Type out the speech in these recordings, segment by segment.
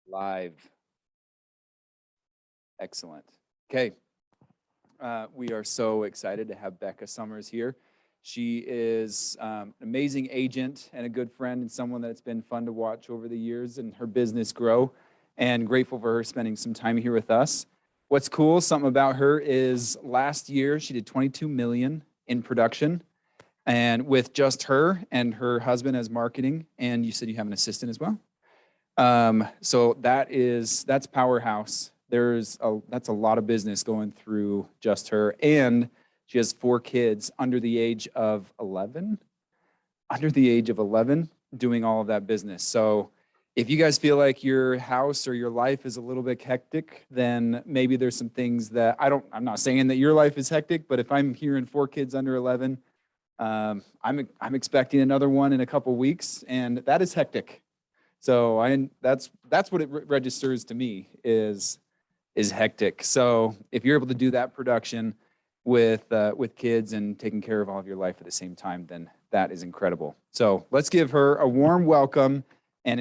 Live. Excellent. Okay. We are so excited to have Becca Summers here. She is an amazing agent and a good friend and someone that's been fun to watch over the years and her business grow, and grateful for her spending some time here with us. What's cool, something about her is last year she did 22 million in production, and with just her and her husband as marketing, and you said you have an assistant as well. So that's powerhouse. That's a lot of business going through just her, and she has 4 kids under the age of 11, doing all of that business. So if you guys feel like your house or your life is a little bit hectic, then maybe there's some things that I'm not saying that your life is hectic, but if I'm hearing 4 kids under 11, I'm expecting another one in a couple weeks, and that is hectic. So that's what it registers to me is hectic. So if you're able to do that production with kids and taking care of all of your life at the same time, then that is incredible. So let's give her a warm welcome and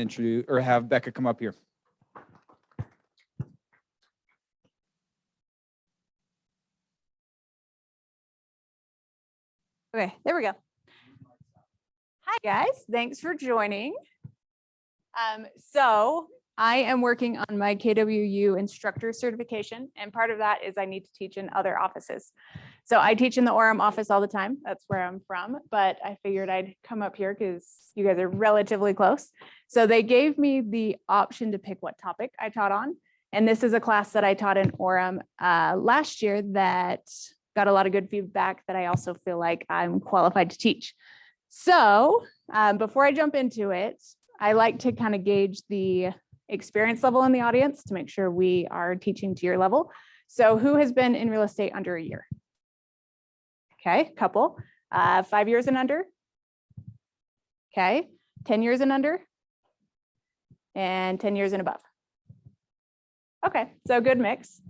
have Becca come up here. Okay, there we go. Hi guys, thanks for joining. So I am working on my KWU instructor certification, and part of that is I need to teach in other offices. So I teach in the Orem office all the time. That's where I'm from, but I figured I'd come up here because you guys are relatively close. So they gave me the option to pick what topic I taught on. And this is a class that I taught in Orem last year that got a lot of good feedback that I also feel like I'm qualified to teach. So before I jump into it, I like to kind of gauge the experience level in the audience to make sure we are teaching to your level. So who has been in real estate under a year? Okay, couple. 5 years and under? Okay, 10 years and under? And 10 years and above? Okay, so good mix.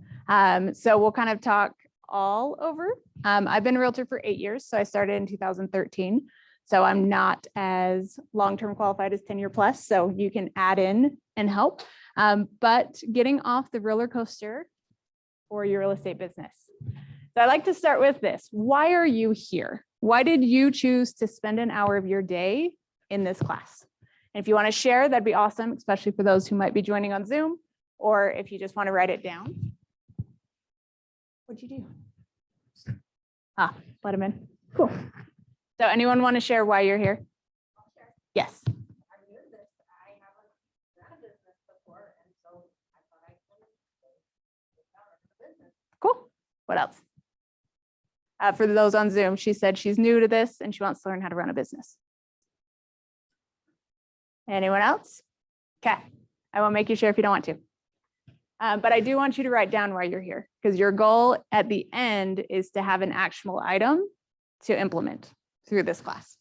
So we'll kind of talk all over. I've been a realtor for 8 years, so I started in 2013. So I'm not as long-term qualified as 10-year plus, so you can add in and help. But getting off the roller coaster for your real estate business. So I like to start with this. Why are you here? Why did you choose to spend an hour of your day in this class? And if you want to share, that'd be awesome, especially for those who might be joining on Zoom, or if you just want to write it down. What'd you do? Let him in. Cool. So anyone want to share why you're here? Yes. I'm new to this. I haven't run a business before, and so I thought I could business. Cool. What else? For those on Zoom, she said she's new to this and she wants to learn how to run a business. Anyone else? Okay. I won't make you share if you don't want to. But I do want you to write down why you're here, because your goal at the end is to have an actionable item to implement through this class.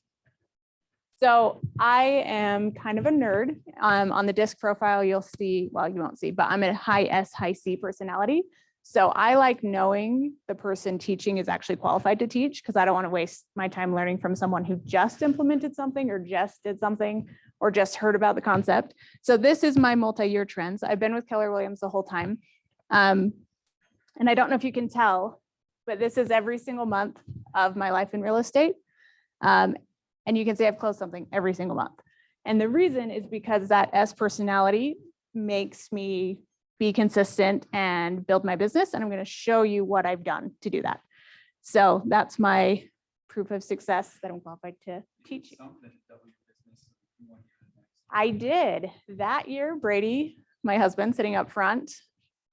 So I am kind of a nerd. On the disc profile, you'll see, well, you won't see, but I'm a high S, high C personality. So I like knowing the person teaching is actually qualified to teach, because I don't want to waste my time learning from someone who just implemented something or just did something or just heard about the concept. So this is my multi-year trends. I've been with Keller Williams the whole time. And I don't know if you can tell, but this is every single month of my life in real estate. And you can see I've closed something every single month. And the reason is because that S personality makes me be consistent and build my business. And I'm going to show you what I've done to do that. So that's my proof of success that I'm qualified to teach you. I did. That year, Brady, my husband sitting up front,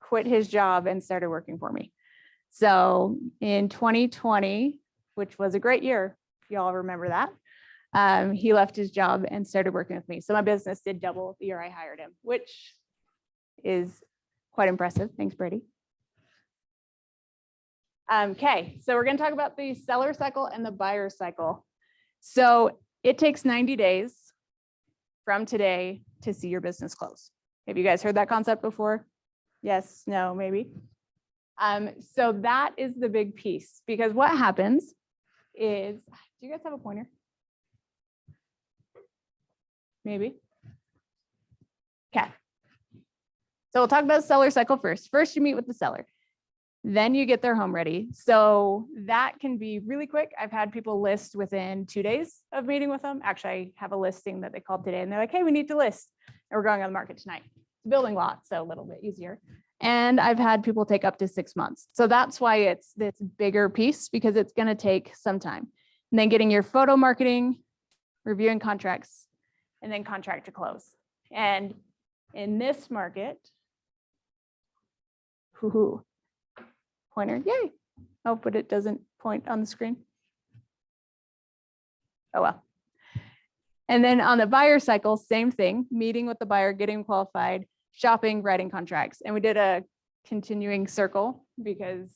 quit his job and started working for me. So in 2020, which was a great year, if y'all remember that, he left his job and started working with me. So my business did double the year I hired him, which is quite impressive. Thanks, Brady. Okay, so we're going to talk about the seller cycle and the buyer cycle. So it takes 90 days from today to see your business close. Have you guys heard that concept before? Yes, no, maybe. So that is the big piece, because what happens is, do you guys have a pointer? Maybe. Okay. So we'll talk about seller cycle first. First, you meet with the seller. Then you get their home ready. So that can be really quick. I've had people list within 2 days of meeting with them. Actually, I have a listing that they called today and they're like, hey, we need to list. And we're going on the market tonight. It's a building lot, so a little bit easier. And I've had people take up to 6 months. So that's why it's this bigger piece, because it's going to take some time. And then getting your photo marketing, reviewing contracts, and then contract to close. And in this market, pointer, yay. Oh, but it doesn't point on the screen. Oh, well. And then on the buyer cycle, same thing, meeting with the buyer, getting qualified, shopping, writing contracts. And we did a continuing circle because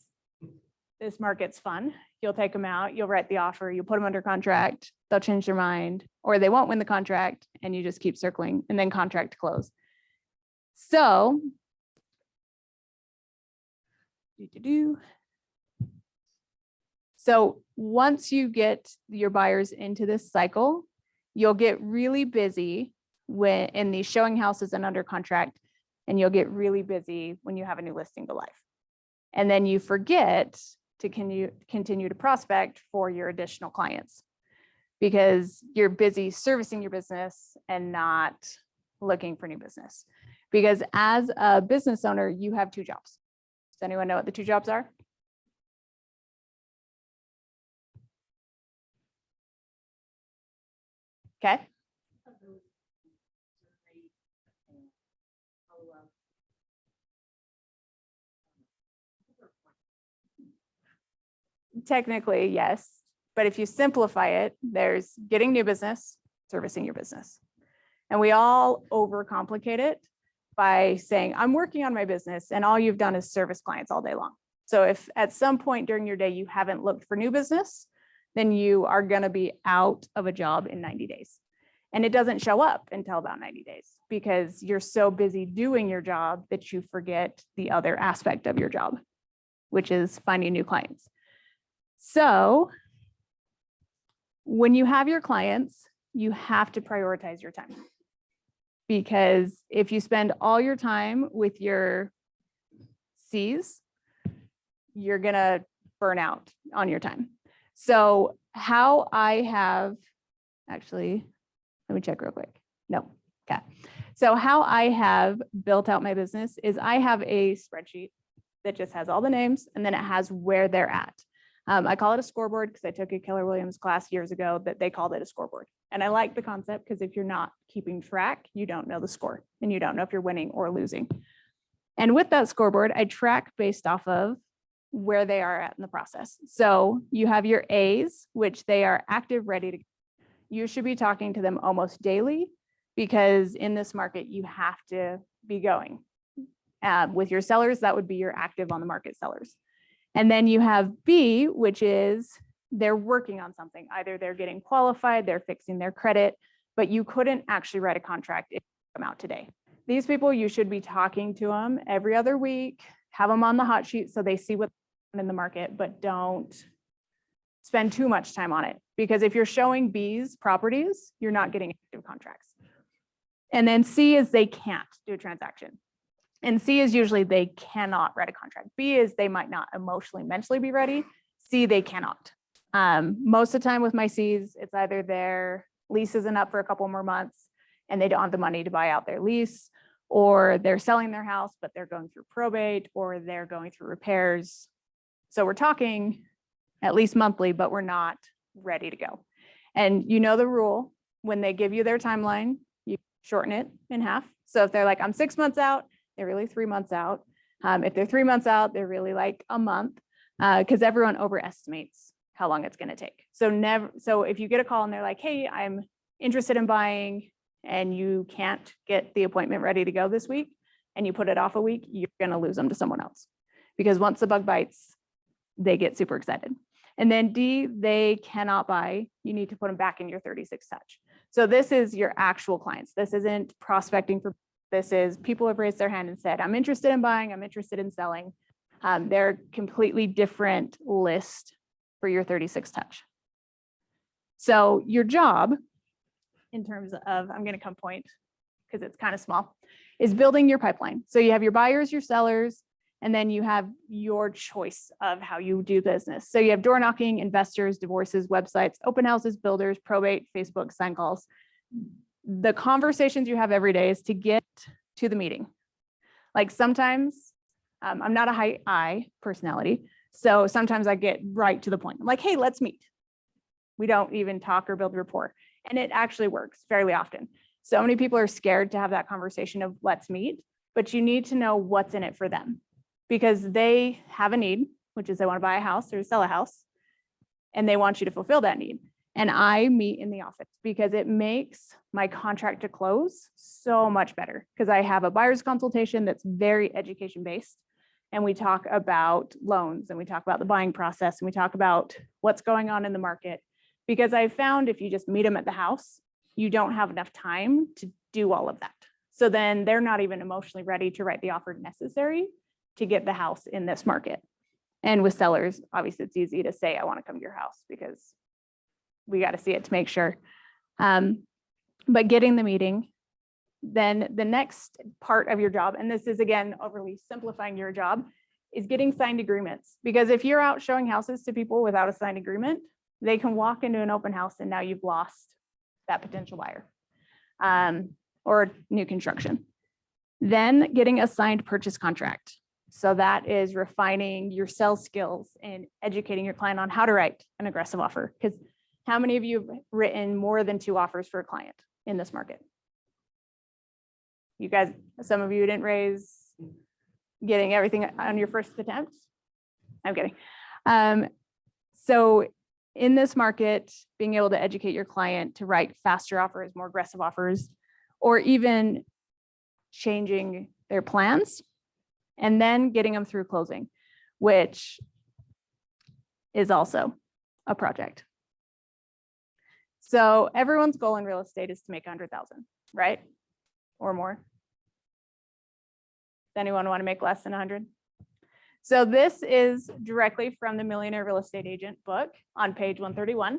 this market's fun. You'll take them out, you'll write the offer, you'll put them under contract, they'll change their mind, or they won't win the contract, and you just keep circling, and then contract to close. So, so once you get your buyers into this cycle, you'll get really busy when in these showing houses and under contract, and you'll get really busy when you have a new listing go live. And then you forget to continue to prospect for your additional clients because you're busy servicing your business and not looking for new business. Because as a business owner, you have 2 jobs. Does anyone know what the 2 jobs are? Okay. Technically, yes. But if you simplify it, there's getting new business, servicing your business. And we all overcomplicate it by saying, I'm working on my business, and all you've done is service clients all day long. So if at some point during your day you haven't looked for new business, then you are going to be out of a job in 90 days. And it doesn't show up until about 90 days because you're so busy doing your job that you forget the other aspect of your job, which is finding new clients. So when you have your clients, you have to prioritize your time. Because if you spend all your time with your C's, you're going to burn out on your time. So how I have, actually, let me check real quick. No, okay. So how I have built out my business is I have a spreadsheet that just has all the names and then it has where they're at. I call it a scoreboard because I took a Keller Williams class years ago that they called it a scoreboard. And I like the concept because if you're not keeping track, you don't know the score and you don't know if you're winning or losing. And with that scoreboard, I track based off of where they are at in the process. So you have your A's, which they are active, ready to. You should be talking to them almost daily because in this market, you have to be going. With your sellers, that would be your active on the market sellers. And then you have B, which is they're working on something. Either they're getting qualified, they're fixing their credit, but you couldn't actually write a contract if you come out today. These people, you should be talking to them every other week, have them on the hot sheet so they see what's in the market, but don't spend too much time on it. Because if you're showing B's properties, you're not getting active contracts. And then C is they can't do a transaction. And C is usually they cannot write a contract. B is they might not emotionally, mentally be ready. C, they cannot. Most of the time with my C's, it's either their lease isn't up for a couple more months and they don't have the money to buy out their lease, or they're selling their house, but they're going through probate, or they're going through repairs. So we're talking at least monthly, but we're not ready to go. And you know the rule, when they give you their timeline, you shorten it in half. So if they're like, I'm 6 months out, they're really 3 months out. If they're 3 months out, they're really like a month because everyone overestimates how long it's going to take. So if you get a call and they're like, hey, I'm interested in buying and you can't get the appointment ready to go this week and you put it off a week, you're going to lose them to someone else because once the bug bites, they get super excited. And then D, they cannot buy. You need to put them back in your 36 touch. So this is your actual clients. This isn't prospecting for. This is people have raised their hand and said, I'm interested in buying, I'm interested in selling. They're completely different list for your 36 touch. So your job in terms of, I'm going to come point because it's kind of small, is building your pipeline. So you have your buyers, your sellers, and then you have your choice of how you do business. So you have door knocking, investors, divorces, websites, open houses, builders, probate, Facebook, sign calls. The conversations you have every day is to get to the meeting. Like sometimes I'm not a high I personality. So sometimes I get right to the point. I'm like, hey, let's meet. We don't even talk or build rapport. And it actually works fairly often. So many people are scared to have that conversation of let's meet, but you need to know what's in it for them because they have a need, which is they want to buy a house or sell a house, and they want you to fulfill that need. And I meet in the office because it makes my contract to close so much better because I have a buyer's consultation that's very education based. And we talk about loans and we talk about the buying process and we talk about what's going on in the market. Because I found if you just meet them at the house, you don't have enough time to do all of that. So then they're not even emotionally ready to write the offer necessary to get the house in this market. And with sellers, obviously it's easy to say, I want to come to your house because we got to see it to make sure. But getting the meeting, then the next part of your job, and this is again, overly simplifying your job, is getting signed agreements. Because if you're out showing houses to people without a signed agreement, they can walk into an open house and now you've lost that potential buyer or new construction. Then getting a signed purchase contract. So that is refining your sales skills and educating your client on how to write an aggressive offer. Because how many of you have written more than 2 offers for a client in this market? You guys, some of you didn't raise getting everything on your first attempt. I'm kidding. So in this market, being able to educate your client to write faster offers, more aggressive offers, or even changing their plans, and then getting them through closing, which is also a project. So everyone's goal in real estate is to make 100,000, right? Or more. Does anyone want to make less than 100? So this is directly from the Millionaire Real Estate Agent book on page 131.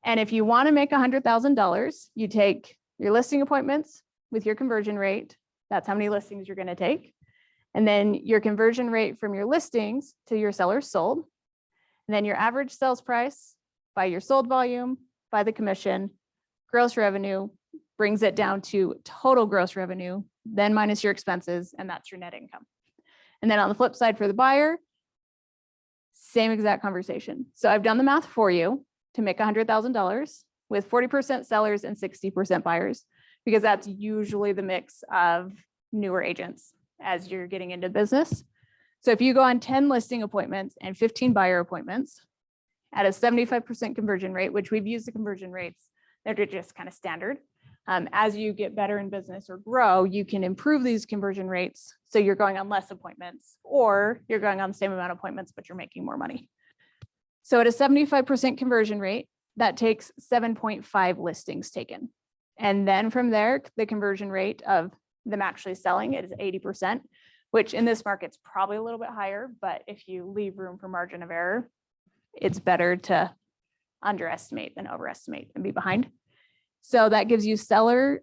And if you want to make $100,000, you take your listing appointments with your conversion rate. That's how many listings you're going to take. And then your conversion rate from your listings to your sellers sold. And then your average sales price by your sold volume, by the commission, gross revenue, brings it down to total gross revenue, then minus your expenses, and that's your net income. And then on the flip side for the buyer, same exact conversation. So I've done the math for you to make $100,000 with 40% sellers and 60% buyers, because that's usually the mix of newer agents as you're getting into business. So if you go on 10 listing appointments and 15 buyer appointments at a 75% conversion rate, which we've used the conversion rates, they're just kind of standard. As you get better in business or grow, you can improve these conversion rates. So you're going on less appointments or you're going on the same amount of appointments, but you're making more money. So at a 75% conversion rate, that takes 7.5 listings taken. And then from there, the conversion rate of them actually selling it is 80%, which in this market is probably a little bit higher. But if you leave room for margin of error, it's better to underestimate than overestimate and be behind. So that gives you 6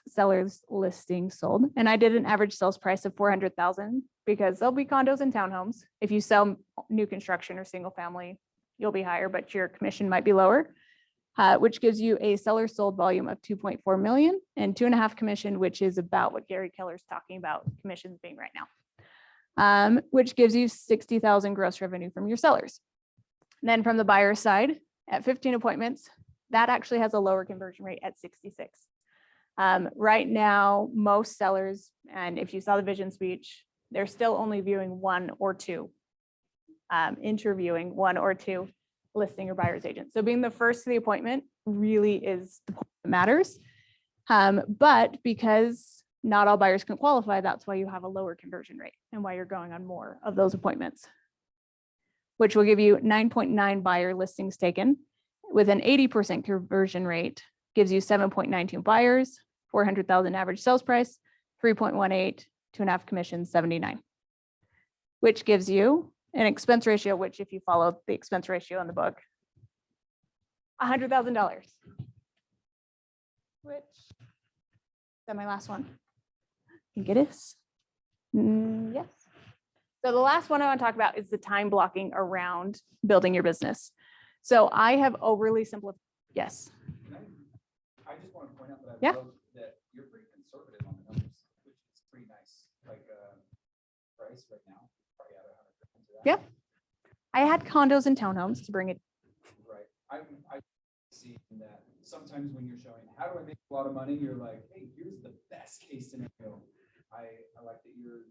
sellers listings sold. And I did an average sales price of $400,000 because there'll be condos and townhomes. If you sell new construction or single family, you'll be higher, but your commission might be lower, which gives you a seller sold volume of 2.4 million and 2.5 commission, which is about what Gary Keller's talking about commissions being right now, which gives you 60,000 gross revenue from your sellers. And then from the buyer side at 15 appointments, that actually has a lower conversion rate at 66. Right now, most sellers, and if you saw the vision speech, they're still only viewing 1 or 2, interviewing 1 or 2 listing or buyer's agents. So being the first to the appointment really is the point that matters. But because not all buyers can qualify, that's why you have a lower conversion rate and why you're going on more of those appointments, which will give you 9.9 buyer listings taken. With an 80% conversion rate, gives you 7.92 buyers, 400,000 average sales price, 3.18, 2.5 commissions, 79, which gives you an expense ratio, which if you follow the expense ratio in the book, $100,000, which that my last one? I think it is. Yes. So the last one I want to talk about is the time blocking around building your business. So I have overly simplified. Yes. I just want to point out that Yeah. love that you're pretty conservative on the numbers, which is pretty nice. Like price right now, probably at 100 to that. Yep. I had condos and townhomes to bring it. Right. I see that sometimes when you're showing how do I make a lot of money, you're like, hey, here's the best case scenario. I like that you're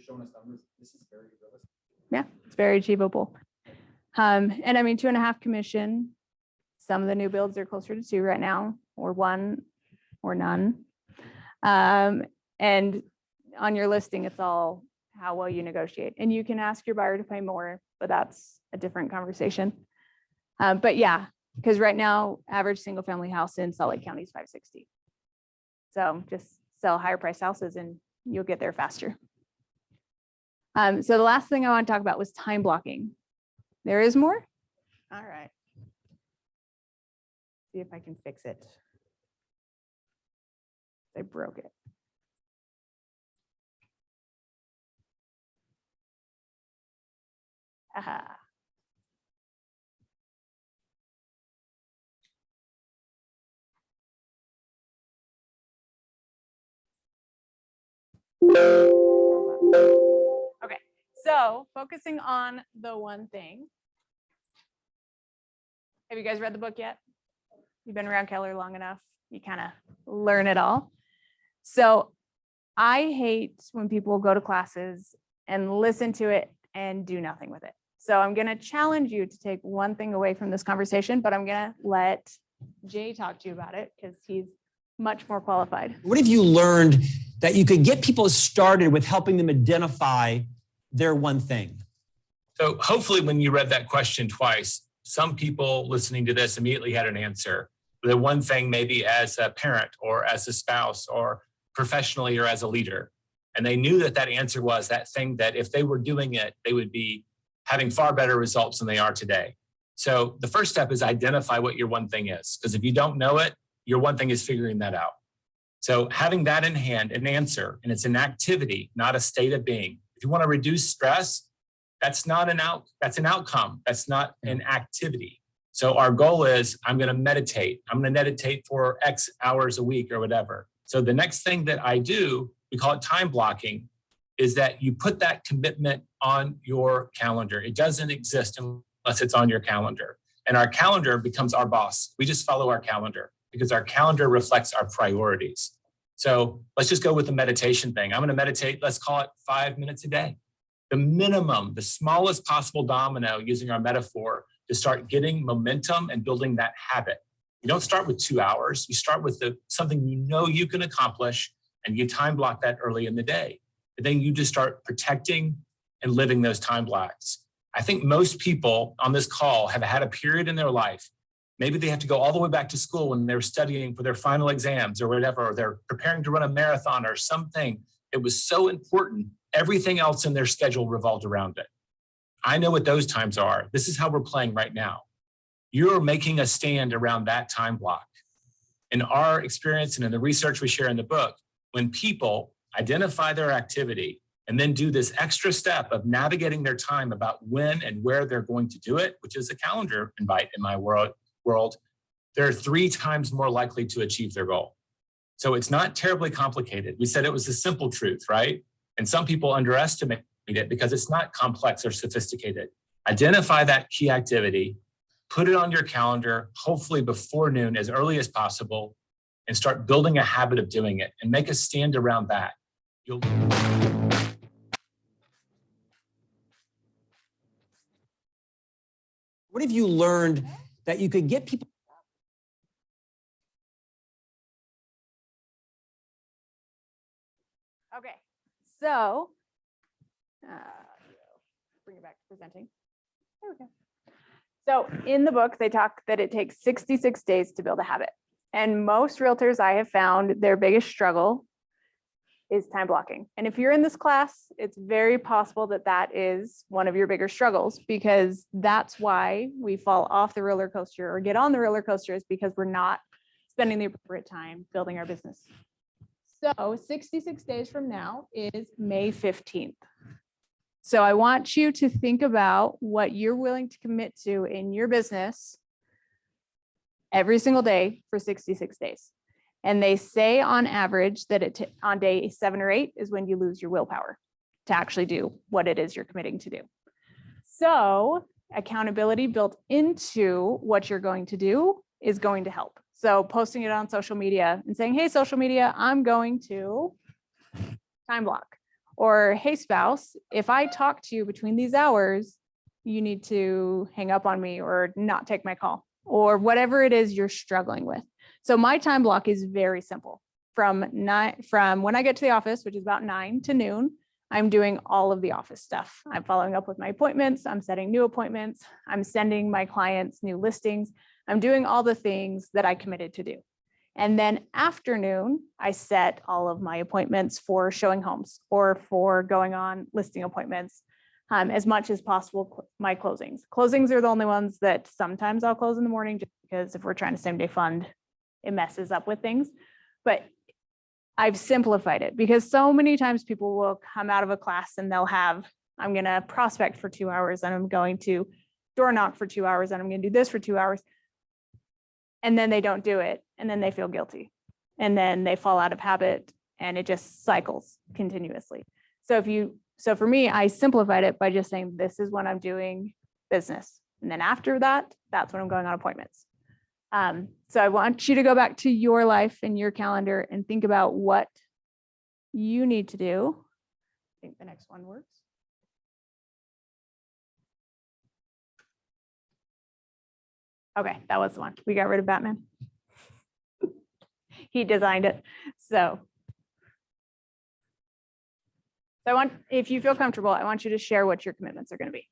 showing us numbers. This is very realistic. Yeah, it's very achievable. And I mean, 2.5 commission. Some of the new builds are closer to 2 right now, or 1 or none. And on your listing, it's all how well you negotiate. And you can ask your buyer to pay more, but that's a different conversation. But yeah, because right now, average single family house in Salt Lake County is $560. So just sell higher price houses and you'll get there faster. So the last thing I want to talk about was time blocking. There is more? All right. See if I can fix it. I broke it. Aha. Okay, so focusing on the one thing. Have you guys read the book yet? You've been around Keller long enough. You kind of learn it all. So I hate when people go to classes and listen to it and do nothing with it. So I'm going to challenge you to take one thing away from this conversation, but I'm going to let Jay talk to you about it because he's much more qualified. What have you learned that you could get people started with helping them identify their one thing? So hopefully when you read that question twice, some people listening to this immediately had an answer. The one thing maybe as a parent or as a spouse or professionally or as a leader. And they knew that that answer was that thing that if they were doing it, they would be having far better results than they are today. So the first step is identify what your one thing is. Because if you don't know it, your one thing is figuring that out. So having that in hand, an answer, and it's an activity, not a state of being. If you want to reduce stress, that's not that's an outcome. That's not an activity. So our goal is I'm going to meditate. I'm going to meditate for X hours a week or whatever. So the next thing that I do, we call it time blocking, is that you put that commitment on your calendar. It doesn't exist unless it's on your calendar. And our calendar becomes our boss. We just follow our calendar because our calendar reflects our priorities. So let's just go with the meditation thing. I'm going to meditate, let's call it 5 minutes a day. The minimum, the smallest possible domino, using our metaphor, to start getting momentum and building that habit. You don't start with 2 hours. You start with something you know you can accomplish, and you time block that early in the day. And then you just start protecting and living those time blocks. I think most people on this call have had a period in their life. Maybe they have to go all the way back to school when they're studying for their final exams or whatever, or they're preparing to run a marathon or something. It was so important. Everything else in their schedule revolved around it. I know what those times are. This is how we're playing right now. You're making a stand around that time block. In our experience and in the research we share in the book, when people identify their activity and then do this extra step of navigating their time about when and where they're going to do it, which is a calendar invite in my world, they're 3 times more likely to achieve their goal. So it's not terribly complicated. We said it was a simple truth, right? And some people underestimate it because it's not complex or sophisticated. Identify that key activity, put it on your calendar, hopefully before noon, as early as possible, and start building a habit of doing it and make a stand around that. What have you learned that you could get people? Okay, so bring it back to presenting. There we go. So in the book, they talk that it takes 66 days to build a habit. And most realtors I have found their biggest struggle is time blocking. And if you're in this class, it's very possible that that is one of your bigger struggles, because that's why we fall off the roller coaster or get on the roller coaster, is because we're not spending the appropriate time building our business. So 66 days from now is May 15th. So I want you to think about what you're willing to commit to in your business every single day for 66 days. And they say on average that on day 7 or 8 is when you lose your willpower to actually do what it is you're committing to do. So accountability built into what you're going to do is going to help. So posting it on social media and saying, hey, social media, I'm going to time block. Or, hey, spouse, if I talk to you between these hours, you need to hang up on me or not take my call or whatever it is you're struggling with. So my time block is very simple. From when I get to the office, which is about 9 to noon, I'm doing all of the office stuff. I'm following up with my appointments. I'm setting new appointments. I'm sending my clients new listings. I'm doing all the things that I committed to do. And then afternoon, I set all of my appointments for showing homes or for going on listing appointments, as much as possible, my closings. Closings are the only ones that sometimes I'll close in the morning just because if we're trying to same day fund, it messes up with things. But I've simplified it because so many times people will come out of a class and they'll have, I'm going to prospect for 2 hours and I'm going to door knock for 2 hours and I'm going to do this for 2 hours. And then they don't do it. And then they feel guilty. And then they fall out of habit and it just cycles continuously. So for me, I simplified it by just saying, this is when I'm doing business. And then after that, that's when I'm going on appointments. So I want you to go back to your life and your calendar and think about what you need to do. I think the next one works. Okay, that was the one. We got rid of Batman. He designed it. So if you feel comfortable, I want you to share what your commitments are going to be.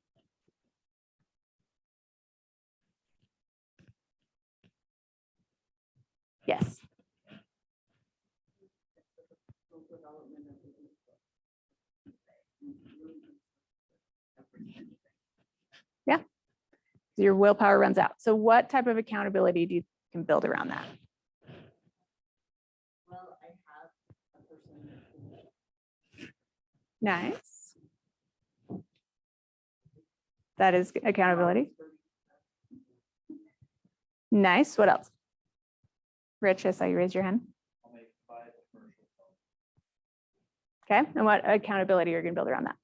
Yes. Yeah. Your willpower runs out. So what type of accountability do you can build around that? Well, I have a person. Nice. That is accountability. Nice. What else? Rich, I saw you raise your hand. I'll make 5 commercial phones. Okay. And what accountability are you going to build around that?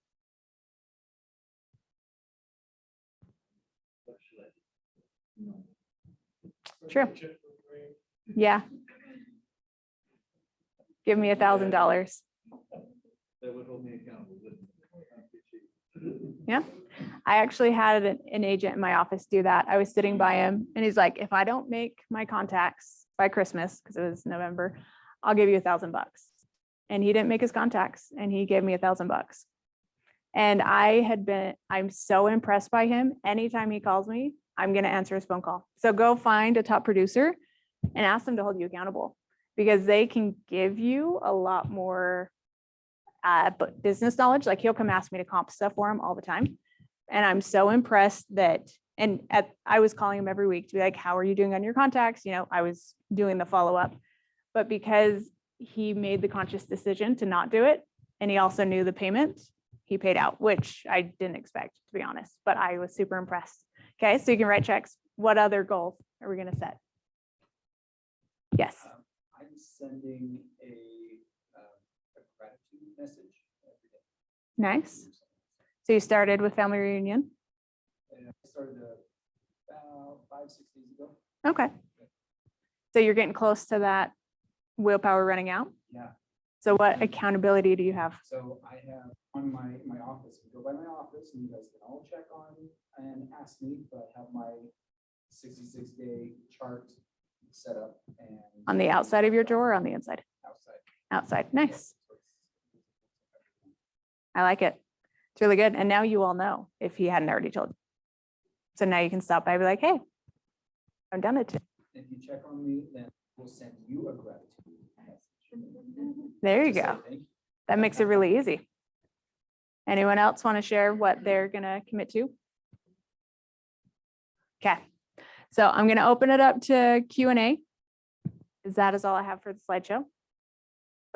True. Yeah. Give me $1,000. That would hold me accountable. Yeah. I actually had an agent in my office do that. I was sitting by him and he's like, if I don't make my contacts by Christmas, because it was November, I'll give you $1,000. And he didn't make his contacts and he gave me $1,000. And I'm so impressed by him. Anytime he calls me, I'm going to answer his phone call. So go find a top producer and ask them to hold you accountable because they can give you a lot more business knowledge. Like he'll come ask me to comp stuff for him all the time. And I'm so impressed that, I was calling him every week to be like, how are you doing on your contacts? You know, I was doing the follow-up, but because he made the conscious decision to not do it, and he also knew the payment, he paid out, which I didn't expect, to be honest, but I was super impressed. Okay, so you can write checks. What other goals are we going to set? Yes. I'm sending a gratitude message every day. Nice. So you started with family reunion? And I started about 5-6 days ago. Okay. So you're getting close to that willpower running out? Yeah. So what accountability do you have? So I have on my office, we go by my office and you guys can all check on and ask me, but I have my 66-day chart set up and On the outside of your drawer or on the inside? outside. Outside. Nice. I like it. It's really good. And now you all know if he hadn't already told you. So now you can stop by and be like, hey, I've done it. If you check on me, then we'll send you a gratitude message. There you Just say go. thank you. That makes it really easy. Anyone else want to share what they're going to commit to? Okay. So I'm going to open it up to Q&A. That is all I have for the slideshow.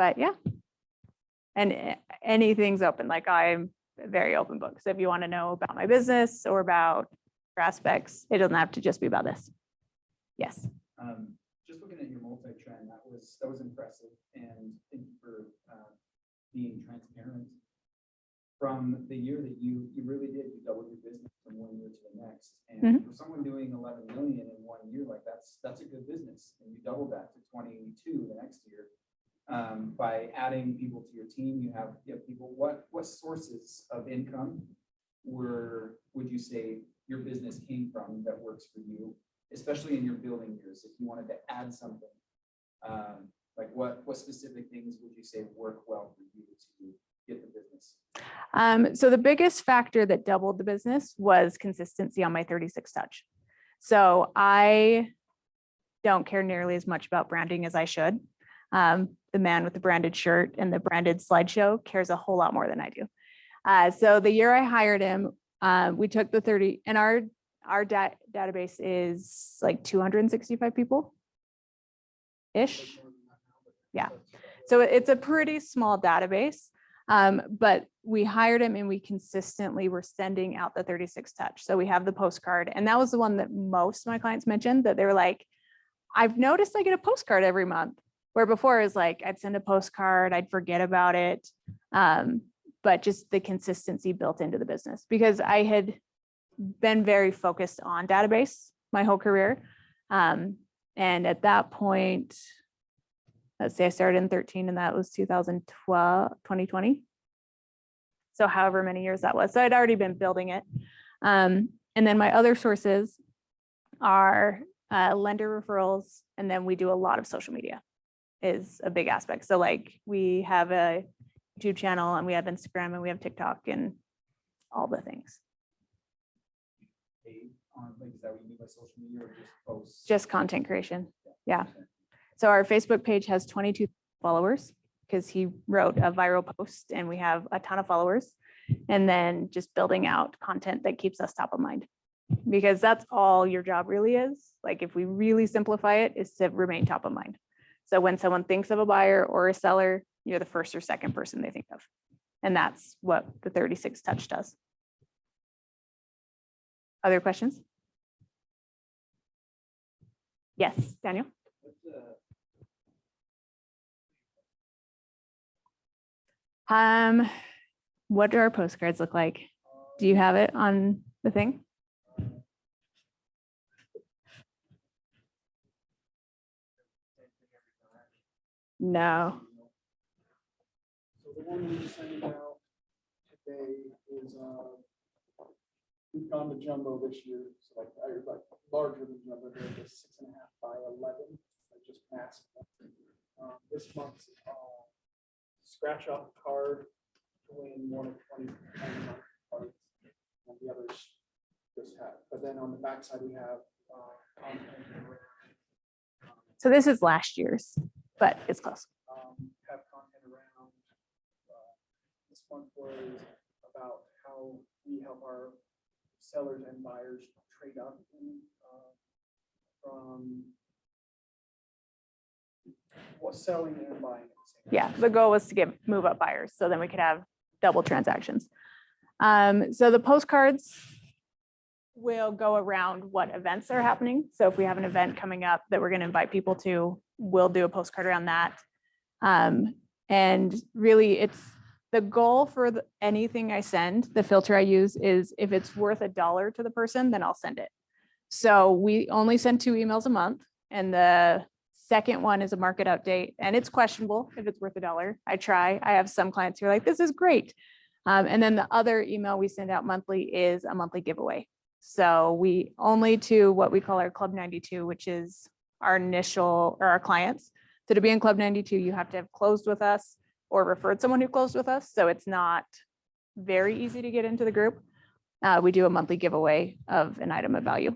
But yeah. And anything's open. Like I'm a very open book. So if you want to know about my business or about aspects, it doesn't have to just be about this. Yes. Just looking at your multi-trend, that was impressive, and thank you for being transparent. From the year that you really did, you doubled your business from one year to the next, and for someone doing 11 million in 1 year, like that's a good business, and you doubled that to 22 the next year. By adding people to your team, you have people. What sources of income would you say your business came from that works for you, especially in your building years? If you wanted to add something, like what specific things would you say work well for you to get the business? So the biggest factor that doubled the business was consistency on my 36 touch. So I don't care nearly as much about branding as I should. The man with the branded shirt and the branded slideshow cares a whole lot more than I do. So the year I hired him, we took the 30, and our database is like 265 people ish. Yeah. So it's a pretty small database, but we hired him and we consistently were sending out the 36 touch. So we have the postcard, and that was the one that most of my clients mentioned, that they were like, I've noticed I get a postcard every month. Where before it was like, I'd send a postcard, I'd forget about it. But just the consistency built into the business, because I had been very focused on database my whole career. And at that point, let's say I started in 13 and that was 2020. So however many years that was. So I'd already been building it. And then my other sources are lender referrals. And then we do a lot of social media is a big aspect. So like we have a YouTube channel and we have Instagram and we have TikTok and all the things. Like, is that what you mean by social media, or just posts? Just content creation. Yeah. So our Facebook page has 22 followers because he wrote a viral post and we have a ton of followers. And then just building out content that keeps us top of mind, because that's all your job really is. Like if we really simplify it, is to remain top of mind. So when someone thinks of a buyer or a seller, you're the first or second person they think of. And that's what the 36 touch does. Other questions? Yes, Daniel. What do our postcards look like? Do you have it on the thing? No. So the one we're sending out today is, we've gone to jumbo this year, so like larger than jumbo, they're just 6.5 by 11. I just passed. This month's scratch off card to win one of 20 cards, and the others just have. But then on the back side we have content around, So this is last year's, but it's close. have content around. This month was about how we help our sellers and buyers trade up from selling and buying. Yeah, the goal was to move up buyers so then we could have double transactions. So the postcards will go around what events are happening. So if we have an event coming up that we're going to invite people to, we'll do a postcard around that. And really it's the goal for anything I send, the filter I use is if it's worth $1 to the person, then I'll send it. So we only send 2 emails a month, and the second one is a market update, and it's questionable if it's worth $1. I try. I have some clients who are like, this is great. And then the other email we send out monthly is a monthly giveaway. So we only to what we call our Club 92, which is our initial or our clients. So to be in Club 92, you have to have closed with us or referred someone who closed with us. So it's not very easy to get into the group. We do a monthly giveaway of an item of value.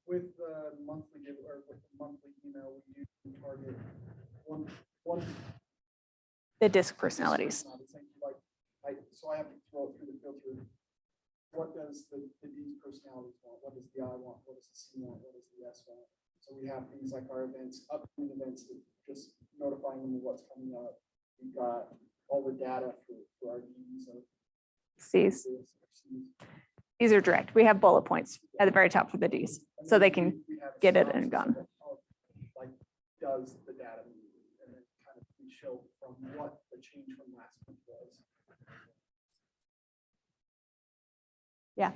With the monthly email, we do target one The disc personalities. So I have to throw it through the filter. What does the D personalities want? What does the I want? What does the C want? What does the S want? So we have things like our events, upcoming events that just notifying them of what's coming up. We've got all the data for our Ds of Cs. Cs. These are direct. We have bullet points at the very top for the Ds, so they can We have a get it synopsis and gone. of, like, does the data mean? And then kind of we show from what the change from last month was. Yeah.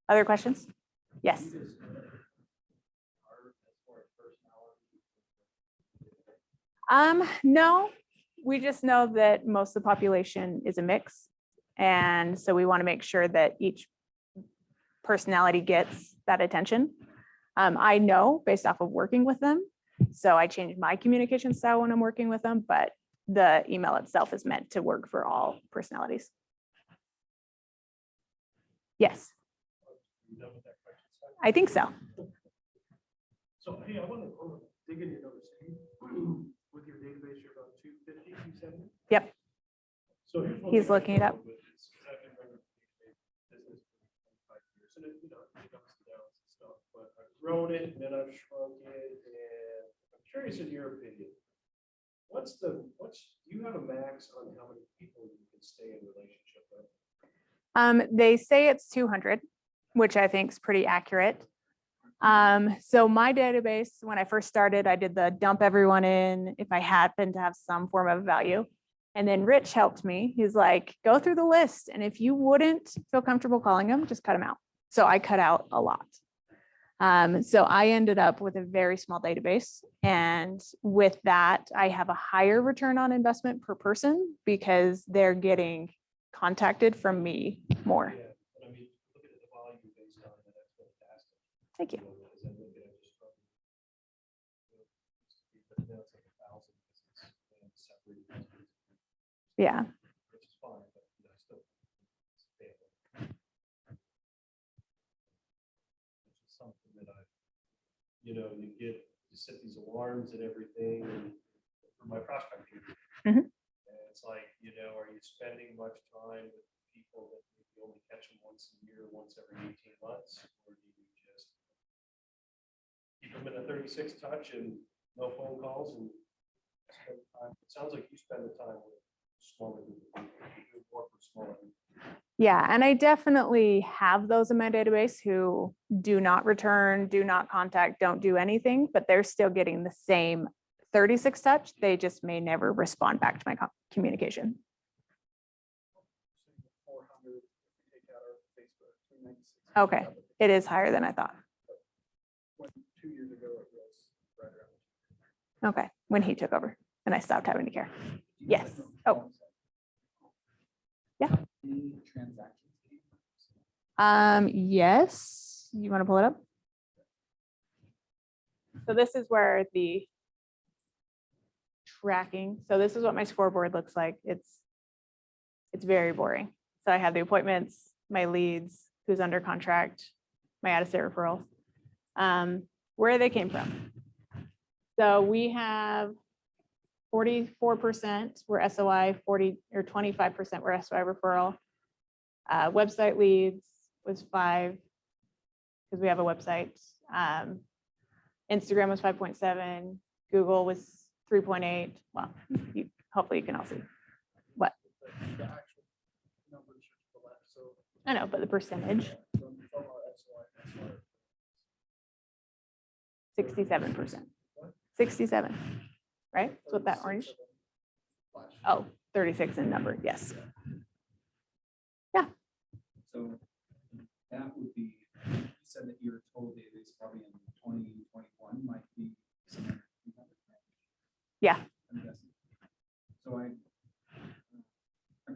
Other questions? Yes. No, we just know that most of the population is a mix. And so we want to make sure that each personality gets that attention. I know based off of working with them. So I change my communication style when I'm working with them, but the email itself is meant to work for all personalities. Yes, I think so. So, hey, I want to dig into your notes. With your database, you're about 250, you said? Yep. So here's one He's thing I looking it up. struggle with is, 'cause I've been running a business for 25 years, and it, it ups and downs and stuff, but I've grown it and then I've shrunk it, and I'm curious in your opinion, do you have a max on how many people you can stay in relationship with? They say it's 200, which I think is pretty accurate. So my database, when I first started, I did the dump everyone in if I happen to have some form of value. And then Rich helped me. He's like, go through the list. And if you wouldn't feel comfortable calling them, just cut them out. So I cut out a lot. So I ended up with a very small database. And with that, I have a higher return on investment per person because they're getting contacted from me more. Yeah, but I mean, look at the volume based on it, that's fantastic. Thank you. As I look at it, just from, but now it's like 1,000 separated businesses, Yeah. which is fine, but I still. It's family. Which is something that you set these alarms and everything and for my prospecting. Mhm. And it's like, are you spending much time with people that you only catch them once a year, once every 18 months? Or do you just keep them in a 36 touch and no phone calls and spend time? It sounds like you spend the time with smaller group of people. You do more for smaller group of people. Yeah, and I definitely have those in my database who do not return, do not contact, don't do anything, but they're still getting the same 36 touch. They just may never respond back to my communication. 400, if we take out our Facebook, 396. Okay, it is higher than I thought. When 2 years ago, it was right around. Okay, when he took over and I stopped having to care. Yes. Oh. Yeah. Any transactions? Yes. You want to pull it up? So this is where the tracking. So this is what my scoreboard looks like. It's very boring. So I have the appointments, my leads, who's under contract, my out-of-state referrals, where they came from. So we have 44% were SOI, 40 or 25% were SOI referral. Website leads was 5 because we have a website. Instagram was 5.7. Google was 3.8. Well, hopefully you can all see. What? The actual numbers are to the left, so. I know, but the percentage, From our SOI, 67%. 67, right? That's what that orange. Oh, 36 in number, yes. So that would be, you said that your total database probably in 2021 might be somewhere in 300 range. Yeah. I'm guessing. So I'm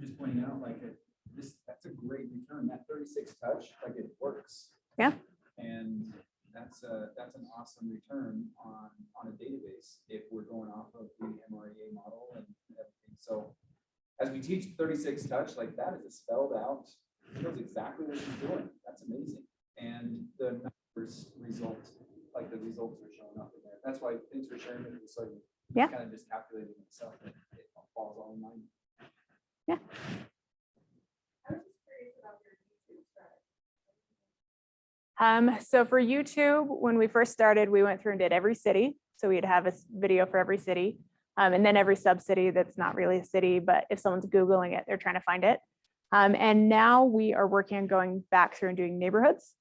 just pointing out like that's a great return. That 36 touch, like it works. Yeah. And that's an awesome return on a database if we're going off of the MREA model and everything. So as we teach 36 touch, like that is a spelled out. She knows exactly what she's doing. That's amazing. And the numbers like the results are showing up in there. That's why thanks for sharing it. So Yeah. kind of just calculating itself. It falls all in line. Yeah. I was just curious about your YouTube strategy. So for YouTube, when we first started, we went through and did every city. So we'd have a video for every city. And then every sub-city that's not really a city, but if someone's Googling it, they're trying to find it. And now we are working on going back through and doing neighborhoods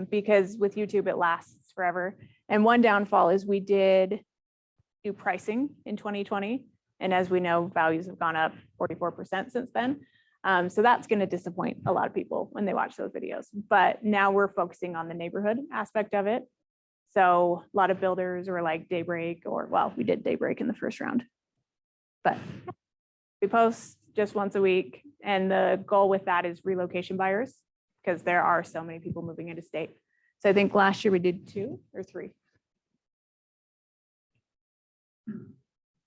because with YouTube, it lasts forever. And one downfall is we did do pricing in 2020. And as we know, values have gone up 44% since then. So that's going to disappoint a lot of people when they watch those videos. But now we're focusing on the neighborhood aspect of it. So a lot of builders were like Daybreak, or well, we did Daybreak in the first round. But we post just once a week. And the goal with that is relocation buyers, because there are so many people moving into state. So I think last year we did 2 or 3.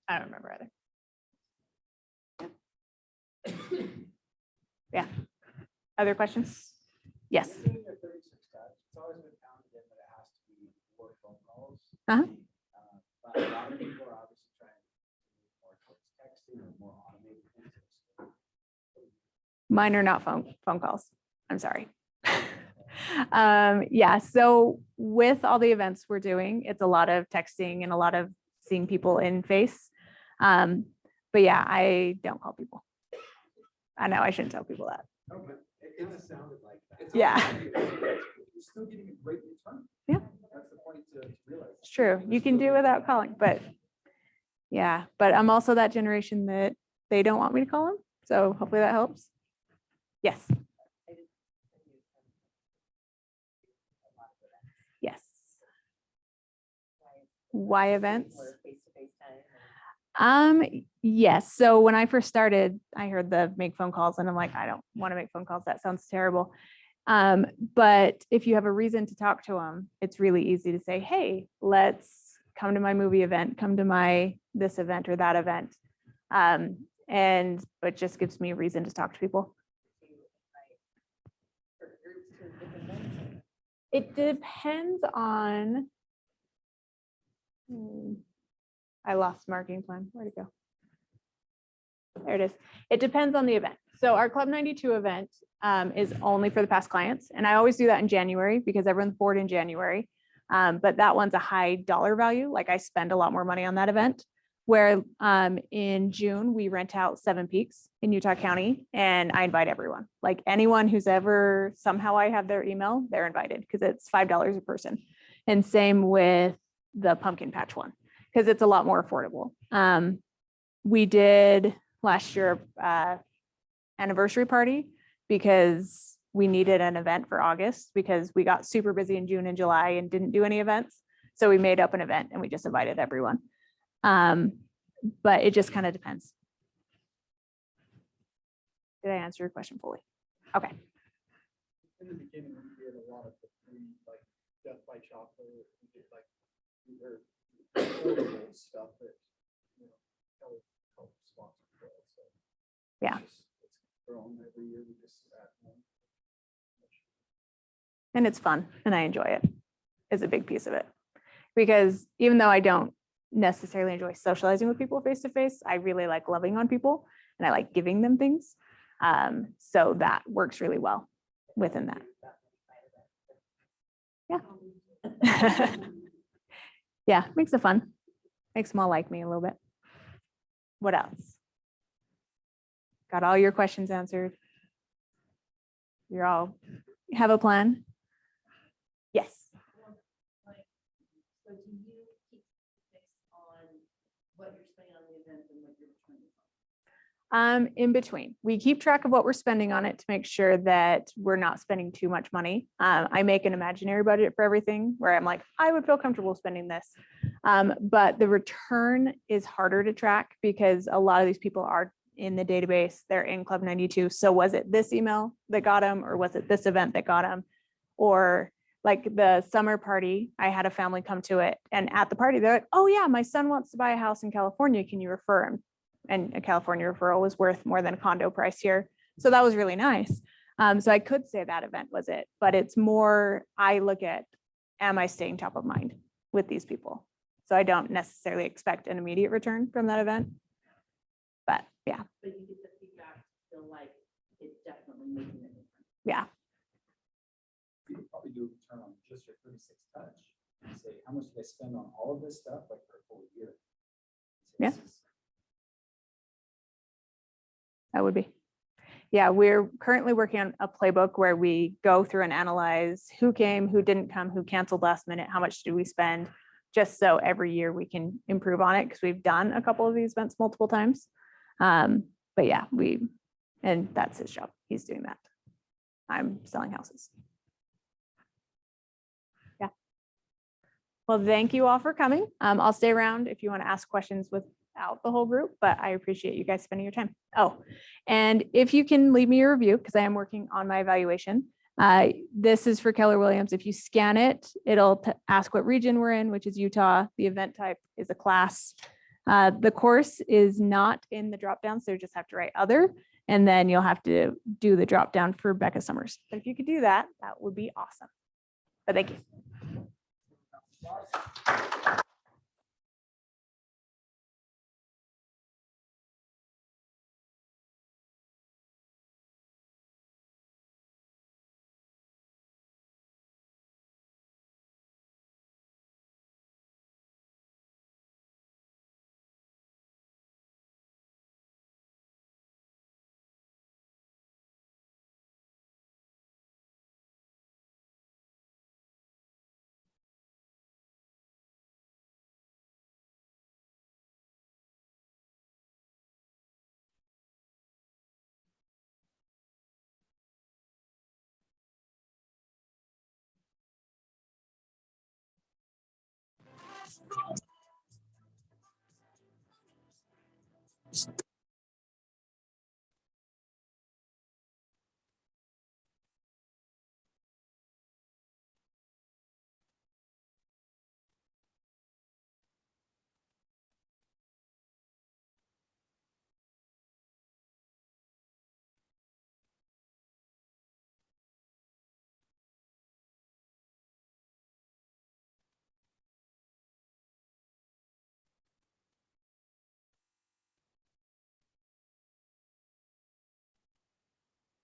I don't remember either. Yeah. Other questions? Yes. It's always been pounded in that it has to be 4 phone calls. Uh-huh. But a lot of people are obviously trying to move more towards texting or more automated things. Mine are not phone calls. I'm sorry. Yeah, so with all the events we're doing, it's a lot of texting and a lot of seeing people in face. But yeah, I don't call people. I know I shouldn't tell people that. Okay, it kind of sounded like that. Yeah. You're still getting a great return. Yeah. That's the point to realize. It's true. You can do without calling, but yeah, but I'm also that generation that they don't want me to call them. So hopefully that helps. Yes. Yes. Why events? Yes. So when I first started, I heard the make phone calls and I'm like, I don't want to make phone calls. That sounds terrible. But if you have a reason to talk to them, it's really easy to say, hey, let's come to my movie event, come to my this event or that event. And it just gives me a reason to talk to people. It depends on, I lost marketing plan. Where'd it go? There it is. It depends on the event. So our Club 92 event is only for the past clients. And I always do that in January because everyone's bored in January. But that one's a high dollar value. Like I spend a lot more money on that event. Where in June, we rent out 7 Peaks in Utah County and I invite everyone. Like anyone who's ever, somehow I have their email, they're invited because it's $5 a person. And same with the pumpkin patch one, because it's a lot more affordable. We did last year anniversary party because we needed an event for August because we got super busy in June and July and didn't do any events. So we made up an event and we just invited everyone. But it just kind of depends. Did I answer your question fully? Okay. In the beginning, we did a lot of the free, like Death by Chocolate, we did like either affordable stuff that, you know, help sponsor. So Yeah. it's grown every year. We just add more. And it's fun and I enjoy it. It's a big piece of it because even though I don't necessarily enjoy socializing with people face to face, I really like loving on people and I like giving them things. So that works really well within that. Yeah. Yeah, makes it fun. Makes them all like me a little bit. What else? Got all your questions answered? You're all have a plan? Yes. So do you keep fixed on what you're spending on the event and what you're returning? In between, we keep track of what we're spending on it to make sure that we're not spending too much money. I make an imaginary budget for everything where I'm like, I would feel comfortable spending this. But the return is harder to track because a lot of these people are in the database, they're in Club 92. So was it this email that got them or was it this event that got them? Or like the summer party, I had a family come to it and at the party, they're like, oh yeah, my son wants to buy a house in California. Can you refer him? And a California referral was worth more than a condo price here. So that was really nice. So I could say that event was it, but it's more, I look at, am I staying top of mind with these people? So I don't necessarily expect an immediate return from that event. But yeah, But you get the feedback, feel like it's definitely making a difference. yeah. You could probably do a return on just your 36 touch and say, how much did I spend on all of this stuff like for a full year? So Yeah. this is That would be. Yeah, we're currently working on a playbook where we go through and analyze who came, who didn't come, who canceled last minute, how much do we spend, just so every year we can improve on it, because we've done a couple of these events multiple times. But yeah, and that's his job. He's doing that. I'm selling houses. Yeah. Well, thank you all for coming. I'll stay around if you want to ask questions without the whole group, but I appreciate you guys spending your time. Oh, and if you can leave me a review, because I am working on my evaluation. This is for Keller Williams. If you scan it, it'll ask what region we're in, which is Utah. The event type is a class. The course is not in the dropdown, so you just have to write other, and then you'll have to do the dropdown for Becca Summers. But if you could do that, that would be awesome. But thank you.